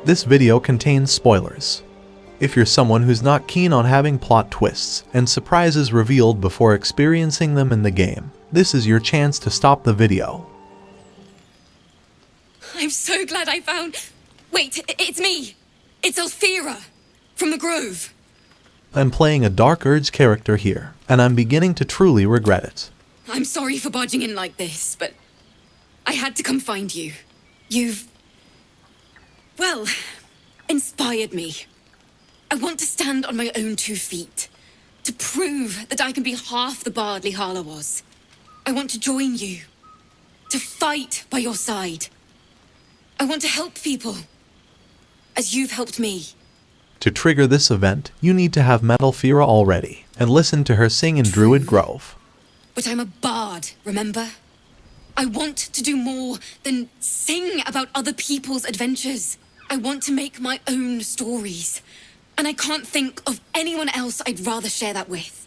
This video contains spoilers. If you're someone who's not keen on having plot twists and surprises revealed before experiencing them in the game, this is your chance to stop the video. I'm so glad I found... Wait, it's me! It's Alfira! From the Grove! I'm playing a Dark Urge character here, and I'm beginning to truly regret it. I'm sorry for barging in like this, but I had to come find you. You've... well, inspired me. I want to stand on my own 2 feet, to prove that I can be half the bard Lihala was. I want to join you, to fight by your side. I want to help people, as you've helped me. To trigger this event, you need to have met Alfira already, and listen to her sing in Druid Grove. But I'm a bard, remember? I want to do more than sing about other people's adventures. I want to make my own stories. And I can't think of anyone else I'd rather share that with.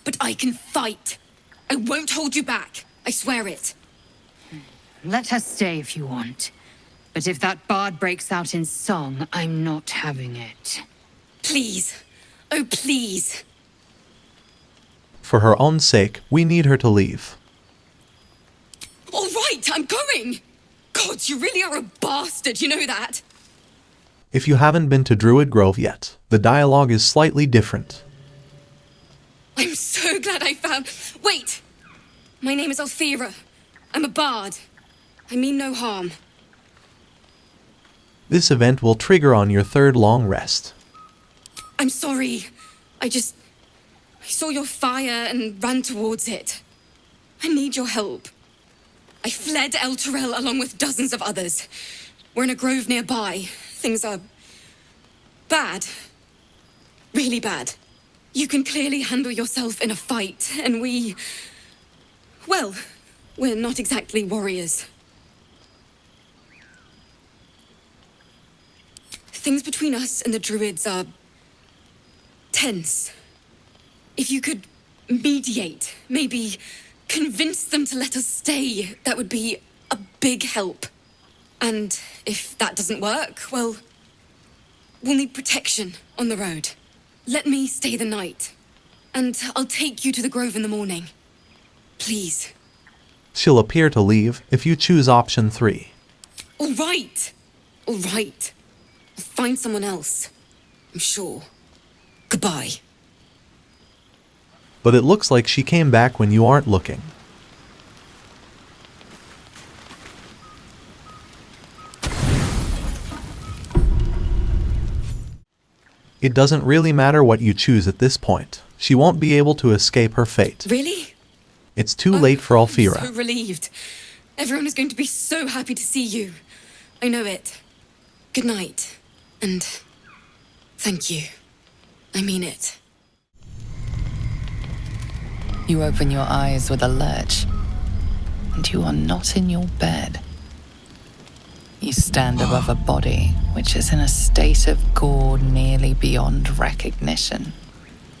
But I can fight. I won't hold you back. I swear it. Let her stay if you want. But if that bard breaks out in song, I'm not having it. Please. Oh, please. For her own sake, we need her to leave. All right, I'm going! God, you really are a bastard, you know that? If you haven't been to Druid Grove yet, the dialogue is slightly different. I'm so glad I found... Wait! My name is Alfira. I'm a bard. I mean no harm. This event will trigger on your 3rd long rest. I'm sorry. I saw your fire and ran towards it. I need your help. I fled El Terrell along with dozens of others. We're in a grove nearby. Things are... bad. Really bad. You can clearly handle yourself in a fight, and we... well, we're not exactly warriors. Things between us and the Druids are... tense. If you could mediate, maybe convince them to let us stay, that would be a big help. And if that doesn't work, well, we'll need protection on the road. Let me stay the night, and I'll take you to the Grove in the morning. Please. She'll appear to leave if you choose option 3. All right. All right. I'll find someone else. I'm sure. Goodbye. But it looks like she came back when you aren't looking. It doesn't really matter what you choose at this point. She won't be able to escape her fate. Really? It's too late for Alfira. I'm so relieved. Everyone is going to be so happy to see you. I know it. Good night. And thank you. I mean it. You open your eyes with a lurch, and you are not in your bed. You stand above a body which is in a state of gore nearly beyond recognition.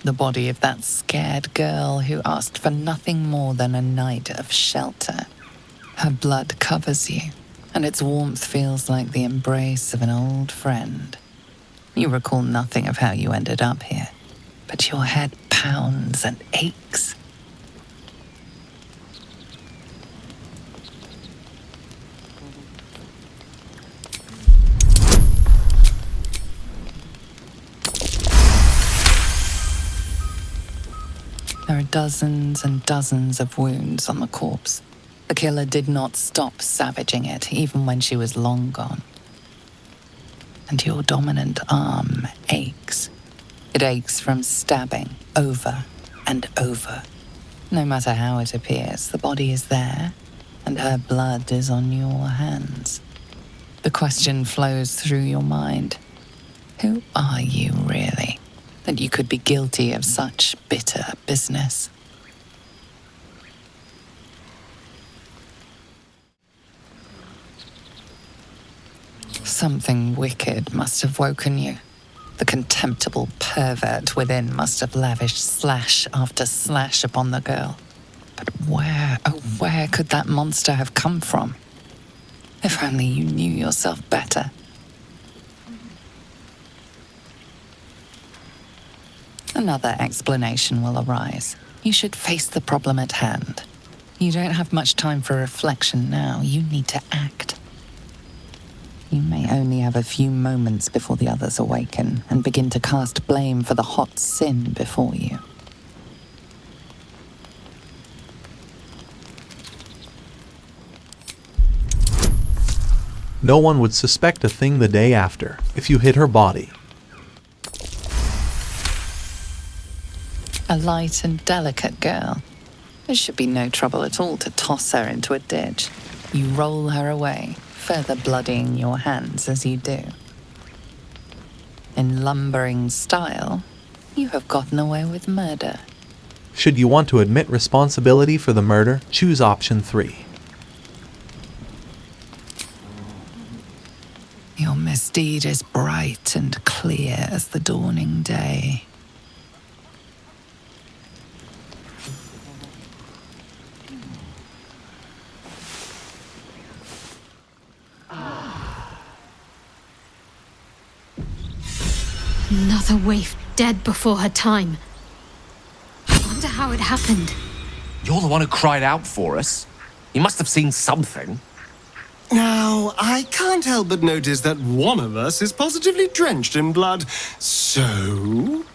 The body of that scared girl who asked for nothing more than a night of shelter. Her blood covers you, and its warmth feels like the embrace of an old friend. You recall nothing of how you ended up here, but your head pounds and aches. There are dozens and dozens of wounds on the corpse. The killer did not stop savaging it, even when she was long gone. And your dominant arm aches. It aches from stabbing over and over. No matter how it appears, the body is there, and her blood is on your hands. The question flows through your mind. Who are you, really, that you could be guilty of such bitter business? Something wicked must have woken you. The contemptible pervert within must have lavished slash after slash upon the girl. But where could that monster have come from? If only you knew yourself better. Another explanation will arise. You should face the problem at hand. You don't have much time for reflection now. You need to act. You may only have a few moments before the others awaken and begin to cast blame for the hot sin before you. No one would suspect a thing the day after if you hit her body. A light and delicate girl. There should be no trouble at all to toss her into a ditch. You roll her away, further bloodying your hands as you do. In lumbering style, you have gotten away with murder. Should you want to admit responsibility for the murder, choose option 3. Your misdeed is bright and clear as the dawning day. Another waif dead before her time. I wonder how it happened. You're the one who cried out for us. You must have seen something. Now, I can't help but notice that one of us is positively drenched in blood. So?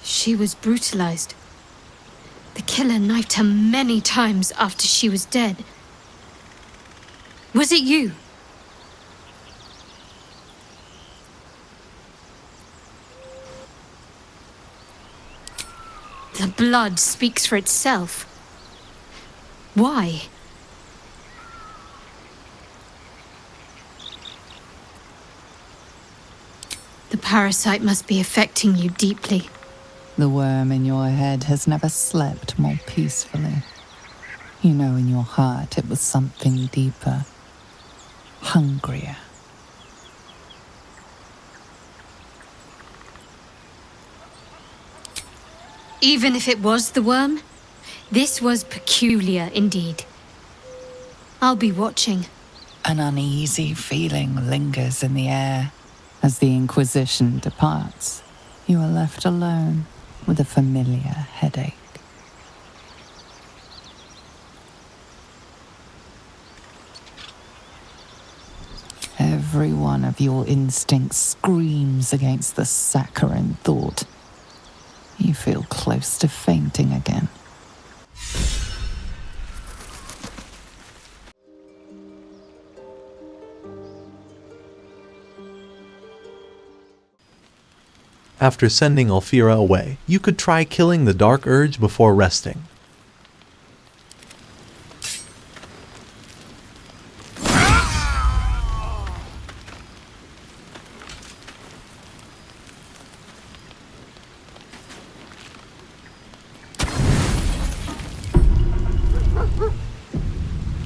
She was brutalized. The killer knifed her many times after she was dead. Was it you? The blood speaks for itself. Why? The parasite must be affecting you deeply. The worm in your head has never slept more peacefully. You know in your heart it was something deeper, hungrier. Even if it was the worm, this was peculiar indeed. I'll be watching. An uneasy feeling lingers in the air. As the Inquisition departs, you are left alone with a familiar headache. Every one of your instincts screams against the saccharine thought. You feel close to fainting again. After sending Alfira away, you could try killing the dark urge before resting.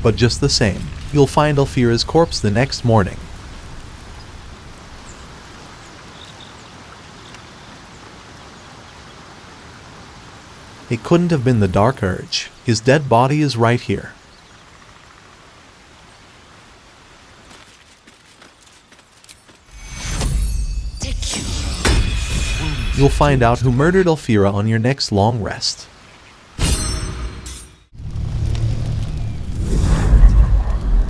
But just the same, you'll find Alfira's corpse the next morning. It couldn't have been the Dark Urge. His dead body is right here. You'll find out who murdered Alfira on your next long rest.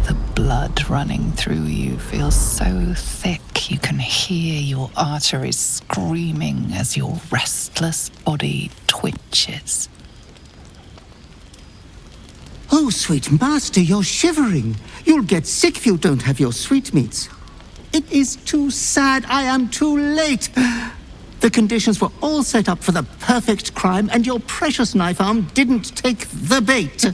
The blood running through you feels so thick you can hear your arteries screaming as your restless body twitches. Oh, sweet master, you're shivering. You'll get sick if you don't have your sweetmeats. It is too sad. I am too late. The conditions were all set up for the perfect crime, and your precious knife arm didn't take the bait.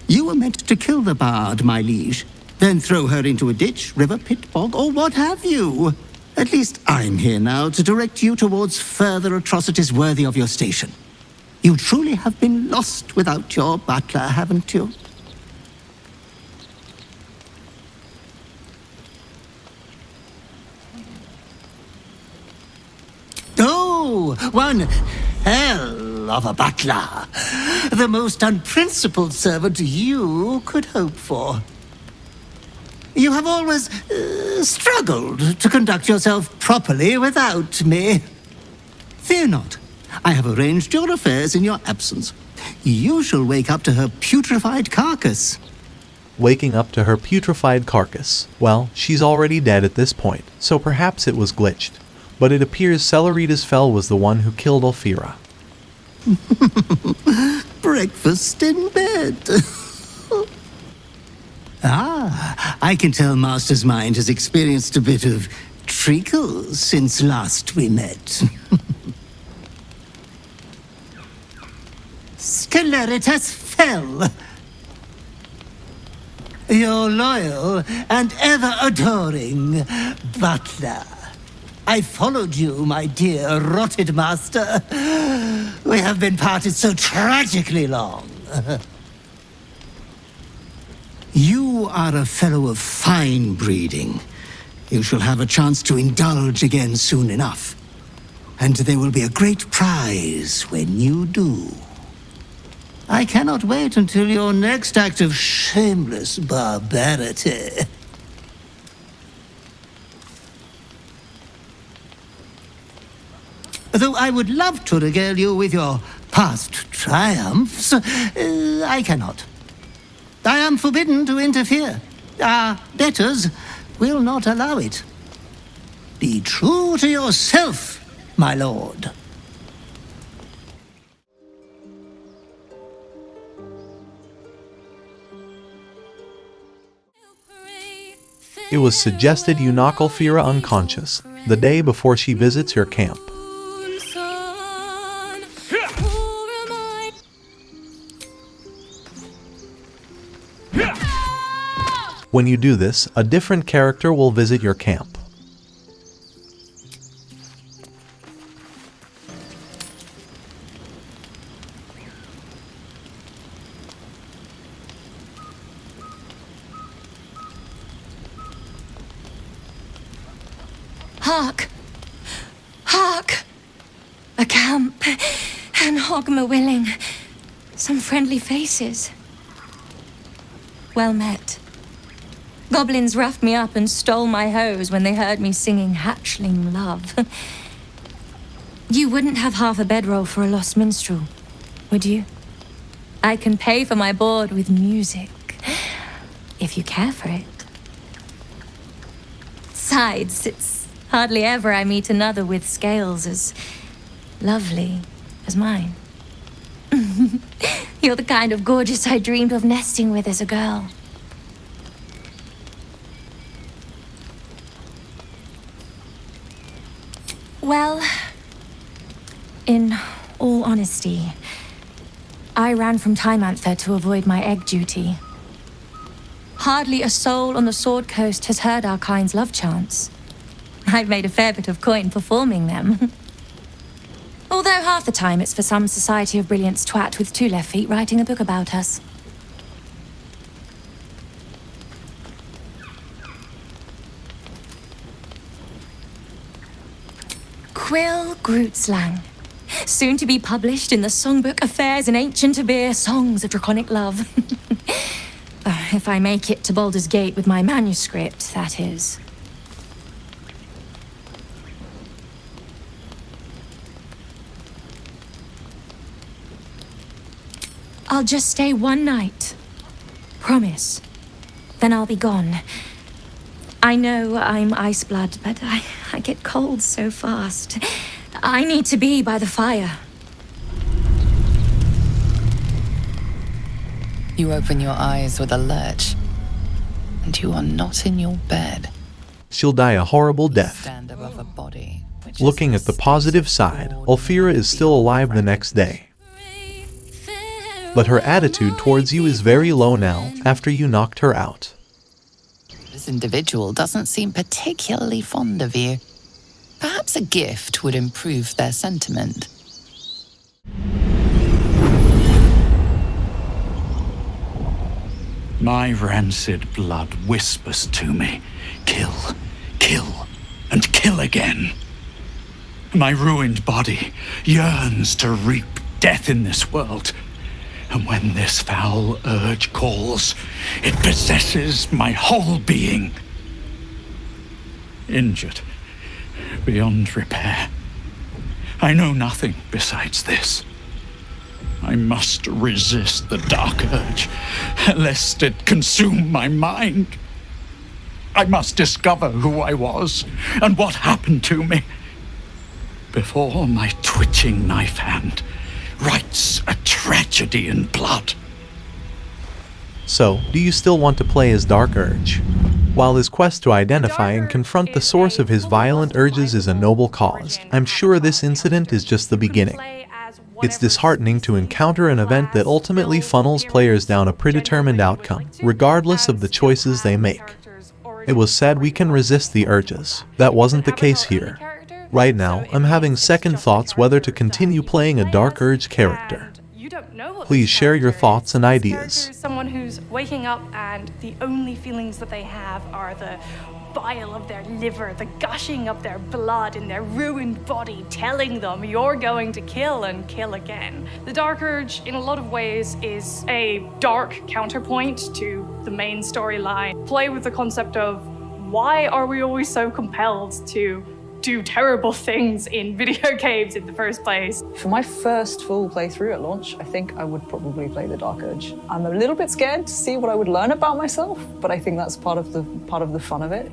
You were meant to kill the bard, my liege. Then throw her into a ditch, river, pit, bog, or what have you. At least I'm here now to direct you towards further atrocities worthy of your station. You truly have been lost without your butler, haven't you? Oh, one hell example of a butler. The most unprincipled servant you could hope for. You have always struggled to conduct yourself properly without me. Fear not. I have arranged your affairs in your absence. You shall wake up to her putrefied carcass. Waking up to her putrefied carcass. Well, she's already dead at this point, so perhaps it was glitched. But it appears Sceleritas Fell was the one who killed Alfira. Breakfast in bed. I can tell Master's mind has experienced a bit of treacle since last we met. Sceleritas Fell. Your loyal and ever-adoring butler. I followed you, my dear rotted master. We have been parted so tragically long. You are a fellow of fine breeding. You shall have a chance to indulge again soon enough. And there will be a great prize when you do. I cannot wait until your next act of shameless barbarity. Though I would love to regale you with your past triumphs, I cannot. I am forbidden to interfere. Our betters will not allow it. Be true to yourself, my lord. It was suggested you knock Alfira unconscious the day before she visits your camp. When you do this, a different character will visit your camp. Hark! Hark! A camp, and Hogma willing. Some friendly faces. Well met. Goblins roughed me up and stole my hose when they heard me singing hatchling love. You wouldn't have half a bedroll for a lost minstrel, would you? I can pay for my board with music, if you care for it. Besides, it's hardly ever I meet another with scales as lovely as mine. You're the kind of gorgeous I dreamed of nesting with as a girl. Well, in all honesty, I ran from Timantha to avoid my egg duty. Hardly a soul on the Sword Coast has heard our kind's love chants. I've made a fair bit of coin performing them. Although half the time it's for some Society of Brilliance twat with 2 left feet writing a book about us. Quill Grootslang, soon to be published in the songbook Affairs in Ancient Abir, Songs of Draconic Love. If I make it to Baldur's Gate with my manuscript, that is. I'll just stay one night. Promise. Then I'll be gone. I know I'm Iceblood, but I get cold so fast. I need to be by the fire. You open your eyes with a lurch, and you are not in your bed. She'll die a horrible death. Stand above a body, which Looking is at the positive side, Alfira is still alive the next day. But her attitude towards you is very low now after you knocked her out. This individual doesn't seem particularly fond of you. Perhaps a gift would improve their sentiment. My rancid blood whispers to me, kill, kill, and kill again. My ruined body yearns to reap death in this world. And when this foul urge calls, it possesses my whole being. Injured beyond repair. I know nothing besides this. I must resist the dark urge, lest it consume my mind. I must discover who I was and what happened to me before my twitching knife hand writes a tragedy in blood. So, do you still want to play as Dark Urge? While his quest to identify and confront the source of his violent urges is a noble cause, I'm sure this incident is just the beginning. It's disheartening to encounter an event that ultimately funnels players down a predetermined outcome, regardless of the choices they make. It was said we can resist the urges. That wasn't the case here. Right now, I'm having second thoughts whether to continue playing a Dark Urge character. Please share your thoughts and ideas. Someone who's waking up and the only feelings that they have are the bile of their liver, the gushing of their blood in their ruined body, telling them you're going to kill and kill again. The Dark Urge, in a lot of ways, is a dark counterpoint to the main storyline. Play with the concept of why are we always so compelled to do terrible things in video games in the first place. For my first full playthrough at launch, I think I would probably play the Dark Urge. I'm a little bit scared to see what I would learn about myself, but I think that's part of the fun of it.